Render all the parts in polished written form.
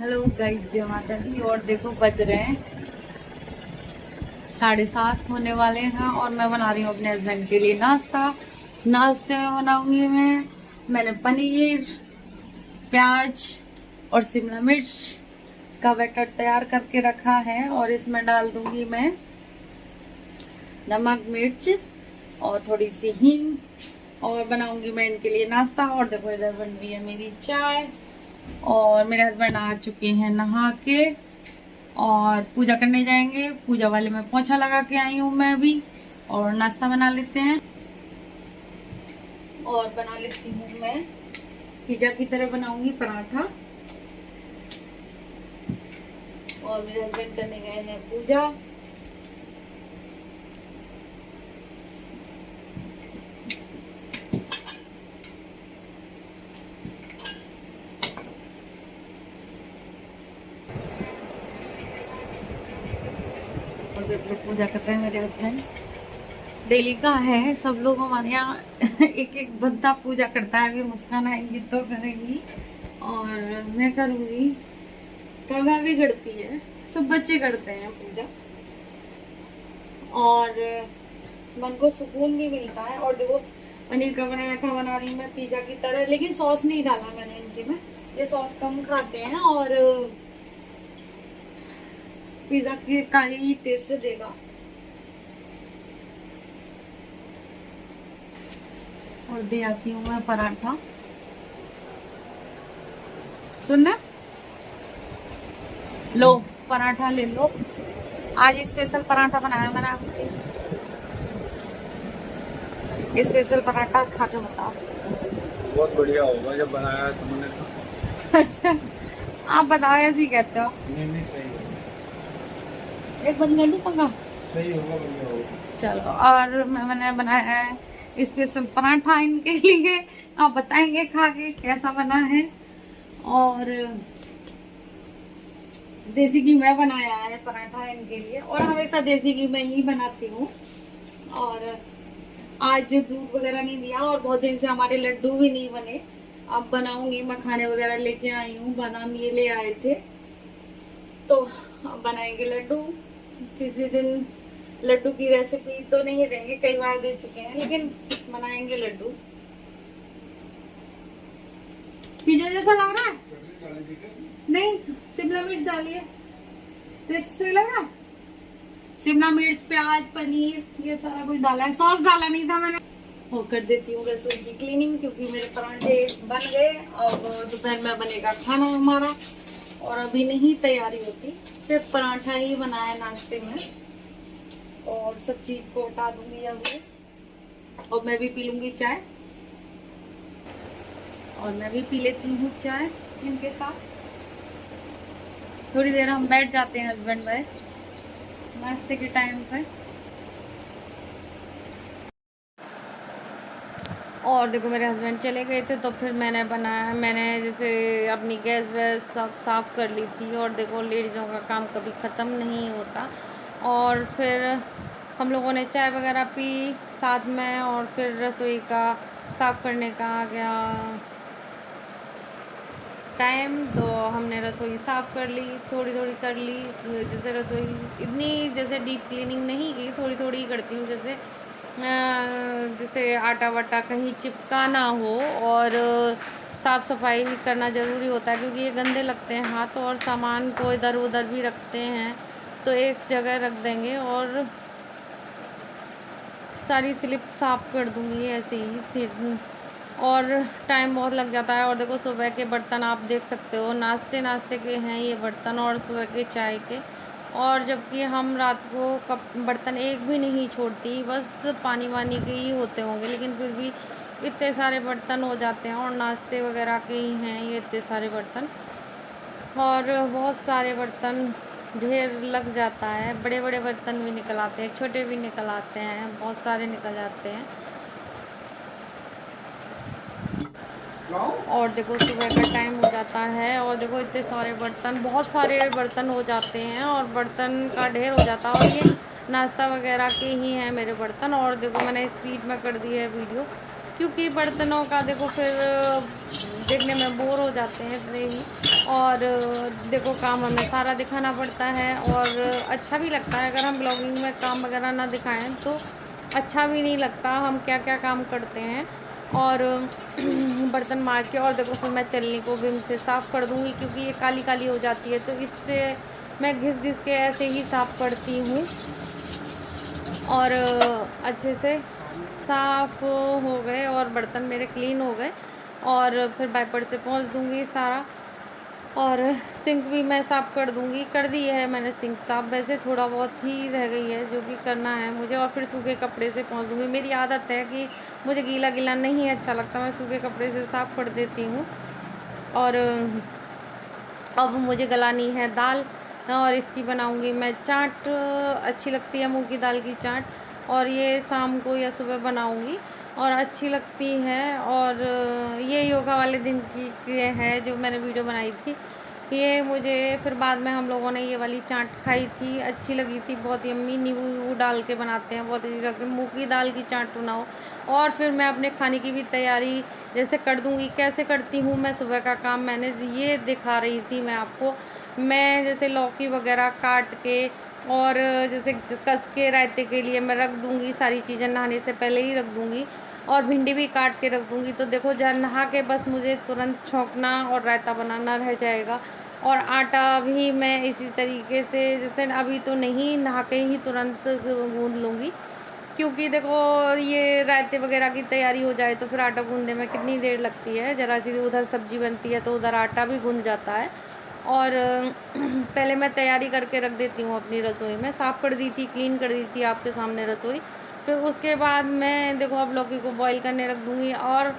Hello guys, जय माता दी। और देखो बज रहे हैं 7:30 होने वाले हैं और मैं बना रही हूँ अपने हस्बैंड के लिए नाश्ता। नाश्ते में बनाऊंगी मैंने पनीर, प्याज और शिमला मिर्च का बैटर तैयार करके रखा है और इसमें डाल दूंगी मैं नमक, मिर्च और थोड़ी सी हींग और बनाऊंगी मैं इनके लिए नाश्ता। और देखो इधर बन रही है मेरी चाय और मेरे हस्बैंड आ चुके हैं नहा के और पूजा करने जाएंगे। पूजा वाले में पोछा लगा के आई हूँ मैं अभी। और नाश्ता बना लेते हैं और बना लेती हूँ मैं पिज्जा की तरह बनाऊंगी पराठा। और मेरे हस्बैंड करने गए हैं पूजा। और पूजा कर रहे हैं मेरे हस्बैंड। डेली का है, सब लोग हमारे यहाँ एक एक बंदा पूजा करता है। अभी मुस्कान आएंगी तो करेंगी और मैं करूंगी। कमा भी करती है, सब बच्चे करते हैं पूजा और मन को सुकून भी मिलता है। और देखो पनीर का बनाया था, बना रही मैं पिज्जा की तरह, लेकिन सॉस नहीं डाला मैंने इनके में। ये सॉस कम खाते हैं और पिज्जा का ही टेस्ट देगा। और दे आती हूँ मैं पराठा। सुनना, लो पराठा ले लो। आज स्पेशल पराठा बनाया मैंने आपके लिए। स्पेशल पराठा खा के बताओ। बहुत बढ़िया होगा जब बनाया है तुमने तो। अच्छा, आप बताओ, ऐसे ही कहते हो। नहीं सही होगा। एक बंद कर दूं पंखा? सही होगा, बढ़िया होगा। चलो, और मैंने बनाया है स्पेशल पराठा इनके लिए। आप बताएंगे खा के कैसा बना है। और देसी घी में बनाया है पराठा इनके लिए और हमेशा देसी घी में ही बनाती हूँ। और आज दूध वगैरह नहीं दिया और बहुत दिन से हमारे लड्डू भी नहीं बने। अब बनाऊंगी। मखाने वगैरह लेके आई हूँ, बादाम ये ले आए थे, तो अब बनाएंगे लड्डू। किसी दिन लड्डू की रेसिपी तो नहीं देंगे, कई बार दे चुके हैं, लेकिन बनाएंगे लड्डू। पिज्जा जैसा लग रहा है? नहीं, शिमला मिर्च डालिए तो इससे लग रहा है। शिमला मिर्च, प्याज, पनीर ये सारा कुछ डाला है। सॉस डाला नहीं था मैंने। और कर देती हूँ रसोई की क्लीनिंग, क्योंकि मेरे पराठे बन गए। अब दोपहर में बनेगा खाना हमारा और अभी नहीं तैयारी होती, सिर्फ पराठा ही बनाया नाश्ते में। और सब चीज को हटा दूंगी अभी और मैं भी पी लूंगी चाय। और मैं भी पी लेती हूँ चाय इनके साथ। थोड़ी देर हम बैठ जाते हैं हस्बैंड वाइफ नाश्ते के टाइम पर। और देखो मेरे हस्बैंड चले गए थे तो फिर मैंने बनाया। मैंने जैसे अपनी गैस वैस सब साफ़ कर ली थी। और देखो लेडीज़ों का काम कभी ख़त्म नहीं होता। और फिर हम लोगों ने चाय वगैरह पी साथ में और फिर रसोई का साफ़ करने का आ गया टाइम, तो हमने रसोई साफ़ कर ली, थोड़ी थोड़ी कर ली। जैसे रसोई इतनी जैसे डीप क्लीनिंग नहीं की, थोड़ी थोड़ी ही करती हूँ। जैसे आटा वाटा कहीं चिपका ना हो और साफ़ सफाई करना ज़रूरी होता है, क्योंकि ये गंदे लगते हैं हाथ। और सामान को इधर उधर भी रखते हैं तो एक जगह रख देंगे और सारी स्लिप साफ़ कर दूँगी ऐसे ही थी। और टाइम बहुत लग जाता है। और देखो सुबह के बर्तन आप देख सकते हो, नाश्ते के हैं ये बर्तन और सुबह के चाय के। और जबकि हम रात को कप बर्तन एक भी नहीं छोड़ती, बस पानी वानी के ही होते होंगे, लेकिन फिर भी इतने सारे बर्तन हो जाते हैं। और नाश्ते वगैरह के ही हैं ये इतने सारे बर्तन। और बहुत सारे बर्तन ढेर लग जाता है। बड़े बड़े बर्तन भी निकल आते हैं, छोटे भी निकल आते हैं, बहुत सारे निकल जाते हैं। और देखो सुबह का टाइम हो जाता है और देखो इतने सारे बर्तन, बहुत सारे बर्तन हो जाते हैं और बर्तन का ढेर हो जाता है। और ये नाश्ता वगैरह के ही हैं मेरे बर्तन। और देखो मैंने स्पीड में कर दी है वीडियो, क्योंकि बर्तनों का देखो फिर देखने में बोर हो जाते हैं इतने ही। और देखो काम हमें सारा दिखाना पड़ता है और अच्छा भी लगता है। अगर हम ब्लॉगिंग में काम वगैरह ना दिखाएं तो अच्छा भी नहीं लगता, हम क्या क्या काम करते हैं। और बर्तन मार के और देखो फिर मैं चलनी को विम से साफ़ कर दूँगी, क्योंकि ये काली काली हो जाती है, तो इससे मैं घिस घिस के ऐसे ही साफ़ करती हूँ। और अच्छे से साफ़ हो गए और बर्तन मेरे क्लीन हो गए, और फिर वाइपर से पोंछ दूँगी सारा। और सिंक भी मैं साफ़ कर दूँगी, कर दी है मैंने सिंक साफ़, वैसे थोड़ा बहुत ही रह गई है जो कि करना है मुझे। और फिर सूखे कपड़े से पोंछ दूँगी। मेरी आदत है कि मुझे गीला गीला नहीं अच्छा लगता, मैं सूखे कपड़े से साफ़ कर देती हूँ। और अब मुझे गलानी है दाल, और इसकी बनाऊंगी मैं चाट। अच्छी लगती है मूंग की दाल की चाट, और ये शाम को या सुबह बनाऊंगी और अच्छी लगती है। और ये योगा वाले दिन की है जो मैंने वीडियो बनाई थी। ये मुझे फिर बाद में हम लोगों ने ये वाली चाट खाई थी, अच्छी लगी थी, बहुत यम्मी। नींबू डाल के बनाते हैं, बहुत अच्छी लगती है। मूंग की दाल की चाट बनाओ। और फिर मैं अपने खाने की भी तैयारी जैसे कर दूँगी। कैसे करती हूँ मैं सुबह का काम, मैंने ये दिखा रही थी मैं आपको। मैं जैसे लौकी वगैरह काट के और जैसे कस के रायते के लिए मैं रख दूँगी, सारी चीज़ें नहाने से पहले ही रख दूँगी। और भिंडी भी काट के रख दूँगी। तो देखो जब नहा के बस मुझे तुरंत छौंकना और रायता बनाना रह जाएगा। और आटा भी मैं इसी तरीके से, जैसे अभी तो नहीं, नहा के ही तुरंत गूँध लूँगी, क्योंकि देखो ये रायते वगैरह की तैयारी हो जाए तो फिर आटा गूंदने में कितनी देर लगती है। ज़रा सी उधर सब्जी बनती है तो उधर आटा भी गूंद जाता है। और पहले मैं तैयारी करके रख देती हूँ अपनी रसोई में, साफ़ कर दी थी, क्लीन कर दी थी आपके सामने रसोई। फिर उसके बाद मैं देखो अब लौकी को बॉईल करने रख दूँगी। और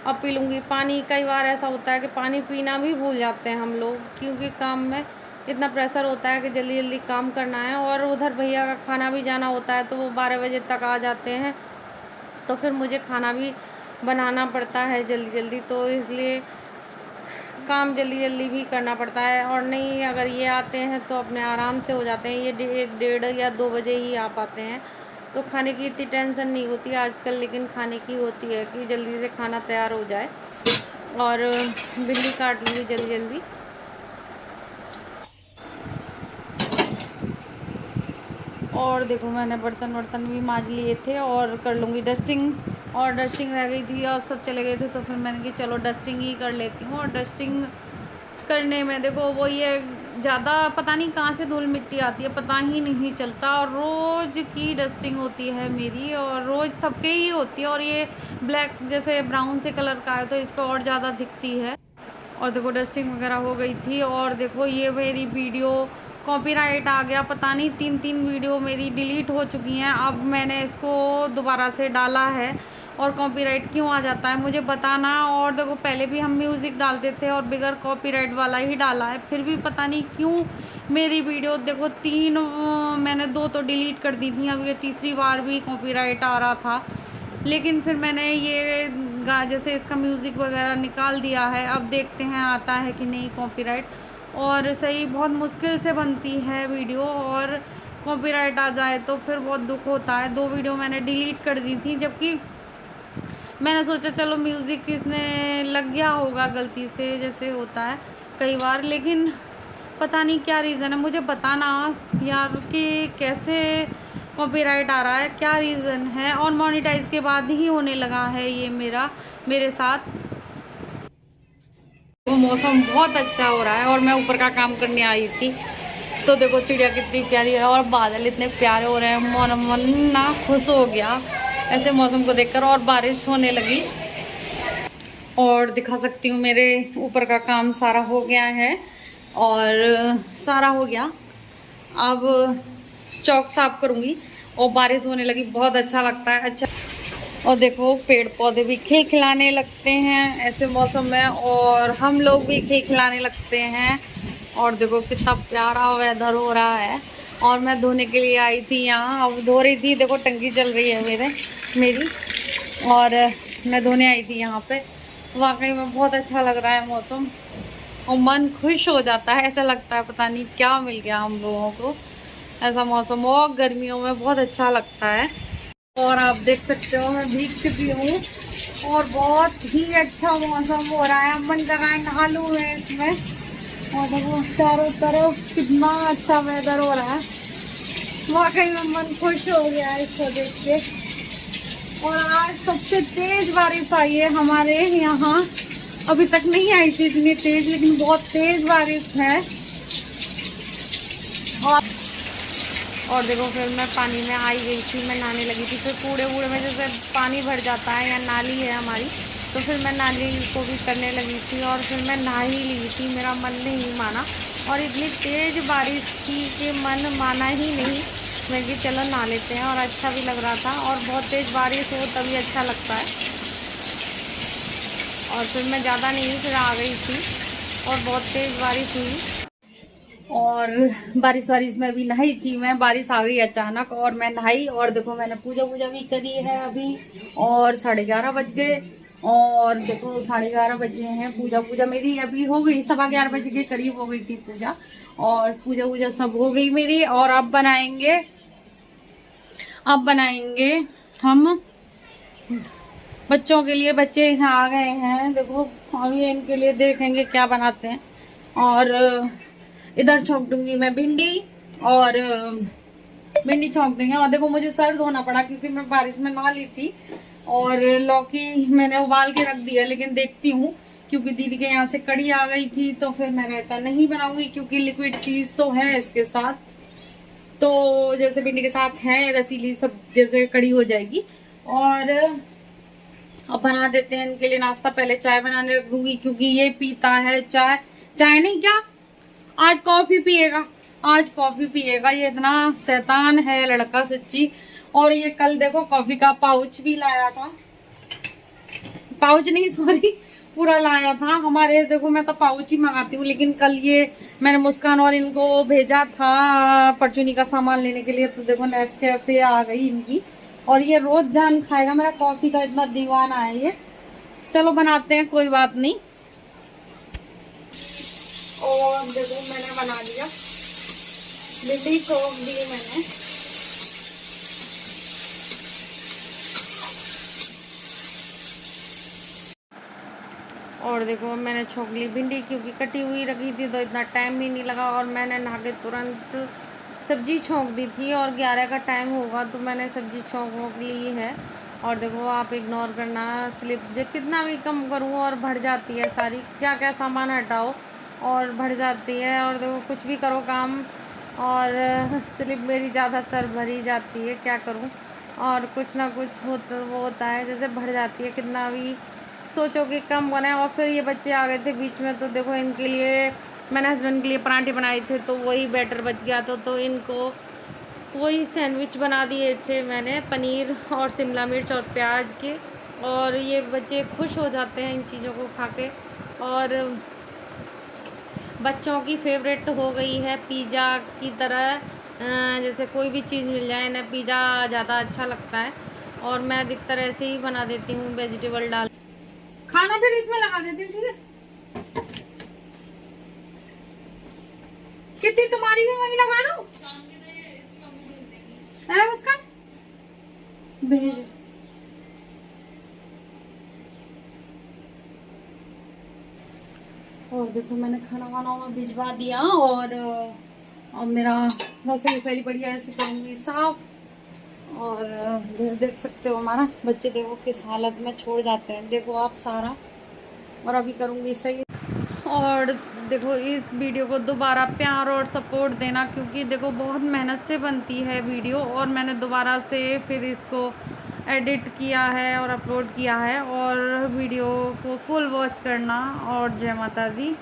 अब पी लूँगी पानी। कई बार ऐसा होता है कि पानी पीना भी भूल जाते हैं हम लोग, क्योंकि काम में इतना प्रेशर होता है कि जल्दी जल्दी काम करना है। और उधर भैया का खाना भी जाना होता है, तो वो 12 बजे तक आ जाते हैं, तो फिर मुझे खाना भी बनाना पड़ता है जल्दी जल्दी, तो इसलिए काम जल्दी जल्दी भी करना पड़ता है। और नहीं, अगर ये आते हैं तो अपने आराम से हो जाते हैं, ये 1 डेढ़ या 2 बजे ही आ पाते हैं, तो खाने की इतनी टेंशन नहीं होती आजकल। लेकिन खाने की होती है कि जल्दी से खाना तैयार हो जाए। और भिंडी काट लूँगी जल्दी जल्दी। और देखो मैंने बर्तन वर्तन भी मांज लिए थे, और कर लूँगी डस्टिंग। और डस्टिंग रह गई थी, अब सब चले गए थे, तो फिर मैंने कहा चलो डस्टिंग ही कर लेती हूँ। और डस्टिंग करने में देखो वो ये ज़्यादा पता नहीं कहाँ से धूल मिट्टी आती है, पता ही नहीं चलता। और रोज़ की डस्टिंग होती है मेरी, और रोज़ सबके ही होती है। और ये ब्लैक जैसे ब्राउन से कलर का है तो इस पर और ज़्यादा दिखती है। और देखो डस्टिंग वगैरह हो गई थी। और देखो ये मेरी वीडियो कॉपीराइट आ गया, पता नहीं 3 वीडियो मेरी डिलीट हो चुकी हैं। अब मैंने इसको दोबारा से डाला है, और कॉपीराइट क्यों आ जाता है मुझे बताना। और देखो पहले भी हम म्यूज़िक डालते थे और बगैर कॉपीराइट वाला ही डाला है, फिर भी पता नहीं क्यों मेरी वीडियो देखो 3 मैंने 2 तो डिलीट कर दी थी, अब ये तीसरी बार भी कॉपीराइट आ रहा था। लेकिन फिर मैंने ये जैसे इसका म्यूज़िक वगैरह निकाल दिया है, अब देखते हैं आता है कि नहीं कॉपीराइट। और सही बहुत मुश्किल से बनती है वीडियो, और कॉपीराइट आ जाए तो फिर बहुत दुख होता है। 2 वीडियो मैंने डिलीट कर दी थी, जबकि मैंने सोचा चलो म्यूज़िक किसने लग गया होगा गलती से, जैसे होता है कई बार। लेकिन पता नहीं क्या रीज़न है, मुझे बताना यार कि कैसे कॉपीराइट आ रहा है, क्या रीज़न है। और मोनेटाइज के बाद ही होने लगा है ये मेरे साथ। वो मौसम बहुत अच्छा हो रहा है, और मैं ऊपर का काम करने आई थी, तो देखो चिड़िया कितनी प्यारी है और बादल इतने प्यारे हो रहे हैं। मन ना खुश हो गया ऐसे मौसम को देखकर। और बारिश होने लगी। और दिखा सकती हूँ मेरे ऊपर का काम सारा हो गया है, और सारा हो गया। अब चौक साफ करूँगी, और बारिश होने लगी, बहुत अच्छा लगता है। अच्छा, और देखो पेड़ पौधे भी खिलखिलाने लगते हैं ऐसे मौसम में, और हम लोग भी खिलखिलाने लगते हैं। और देखो कितना प्यारा वेदर हो रहा है। और मैं धोने के लिए आई थी यहाँ, अब धो रही थी, देखो टंकी चल रही है मेरी, और मैं धोने आई थी यहाँ पे। वाकई में बहुत अच्छा लग रहा है मौसम, और मन खुश हो जाता है, ऐसा लगता है पता नहीं क्या मिल गया हम लोगों को ऐसा मौसम। और गर्मियों में बहुत अच्छा लगता है। और आप देख सकते हो मैं भीग चुकी हूँ, और बहुत ही अच्छा मौसम हो रहा है। मन कर रहा है नहा लूँ मैं इसमें, और देखो चारों तरफ कितना अच्छा वेदर हो रहा है, वाकई में मन खुश हो गया है इसको देख के। और आज सबसे तेज बारिश आई है हमारे यहाँ, अभी तक नहीं आई थी इतनी तेज, लेकिन बहुत तेज बारिश है। और देखो फिर मैं पानी में आई गई थी, मैं नहाने लगी थी। फिर कूड़े वूड़े में जैसे पानी भर जाता है, या नाली है हमारी, तो फिर मैं नाली को भी करने लगी थी और फिर मैं नहा ही ली थी। मेरा मन नहीं माना और इतनी तेज़ बारिश थी कि मन माना ही नहीं। मैं कि चलो नहा लेते हैं, और अच्छा भी लग रहा था। और बहुत तेज़ बारिश हो तभी अच्छा लगता है। और फिर मैं ज़्यादा नहीं, फिर आ गई थी और बहुत तेज़ बारिश हुई। और बारिश में भी नहाई थी मैं, बारिश आ गई अचानक और मैं नहाई। और देखो मैंने पूजा भी करी है अभी, और 11:30 बज गए। और देखो 11:30 बजे हैं, पूजा मेरी अभी हो गई, 11:15 बजे के करीब हो गई थी पूजा। और पूजा सब हो गई मेरी। और अब बनाएंगे हम बच्चों के लिए। बच्चे यहाँ आ गए हैं, देखो अभी इनके लिए देखेंगे क्या बनाते हैं। और इधर छौंक दूंगी मैं भिंडी, और भिंडी छौंक देंगे। और देखो मुझे सर धोना पड़ा क्योंकि मैं बारिश में नहा ली थी। और लौकी मैंने उबाल के रख दिया, लेकिन देखती हूँ क्योंकि दीदी के यहाँ से कड़ी आ गई थी, तो फिर मैं रायता नहीं बनाऊंगी क्योंकि लिक्विड चीज तो है इसके साथ, तो जैसे भिंडी के साथ है रसीली सब जैसे कड़ी हो जाएगी। और अब बना देते हैं इनके लिए नाश्ता। पहले चाय बनाने रख दूंगी क्योंकि ये पीता है चाय नहीं, क्या आज कॉफी पिएगा। ये इतना शैतान है लड़का सच्ची। और ये कल देखो कॉफी का पाउच भी लाया था, पाउच नहीं सॉरी, पूरा लाया था हमारे। देखो मैं तो पाउच ही मंगाती हूँ, लेकिन कल ये मैंने मुस्कान और इनको भेजा था परचूनी का सामान लेने के लिए, तो देखो नेस्कैफे आ गई इनकी। और ये रोज जान खाएगा, मेरा कॉफी का इतना दीवाना है ये। चलो बनाते हैं, कोई बात नहीं। और देखो मैंने बना लिया, भिंडी छौंक दी मैंने। और देखो मैंने छौंक ली भिंडी क्योंकि कटी हुई रखी थी तो इतना टाइम भी नहीं लगा। और मैंने नहा के तुरंत सब्जी छौंक दी थी, और 11 का टाइम होगा तो मैंने सब्जी छौंक ली है। और देखो आप इग्नोर करना, स्लिप कितना भी कम करूँ और बढ़ जाती है सारी, क्या सामान हटाओ और बढ़ जाती है। और देखो कुछ भी करो काम, और स्लिप मेरी ज़्यादातर भरी जाती है, क्या करूँ। और कुछ ना कुछ होता है, जैसे बढ़ जाती है, कितना भी सोचो कि कम बनाए। और फिर ये बच्चे आ गए थे बीच में, तो देखो इनके लिए मैंने हस्बैंड के लिए पराठे बनाए थे, तो वही बैटर बच गया तो इनको वही सैंडविच बना दिए थे मैंने, पनीर और शिमला मिर्च और प्याज के। और ये बच्चे खुश हो जाते हैं इन चीज़ों को खा के। और बच्चों की फेवरेट हो गई है पिज़्ज़ा की तरह, जैसे कोई भी चीज़ मिल जाए ना, पिज़्ज़ा ज़्यादा अच्छा लगता है। और मैं अधिकतर ऐसे ही बना देती हूँ, वेजिटेबल डाल खाना, फिर इसमें लगा देती हूँ, ठीक है। कितनी तुम्हारी भी वही लगा दो उसका भेज। और देखो मैंने खाना भिजवा दिया। और अब मेरा रसोई पहली बढ़िया ऐसे करूँगी साफ। और देख सकते हो हमारा बच्चे देखो किस हालत में छोड़ जाते हैं, देखो आप सारा। और अभी करूँगी सही। और देखो इस वीडियो को दोबारा प्यार और सपोर्ट देना, क्योंकि देखो बहुत मेहनत से बनती है वीडियो, और मैंने दोबारा से फिर इसको एडिट किया है और अपलोड किया है। और वीडियो को फुल वॉच करना। और जय माता दी।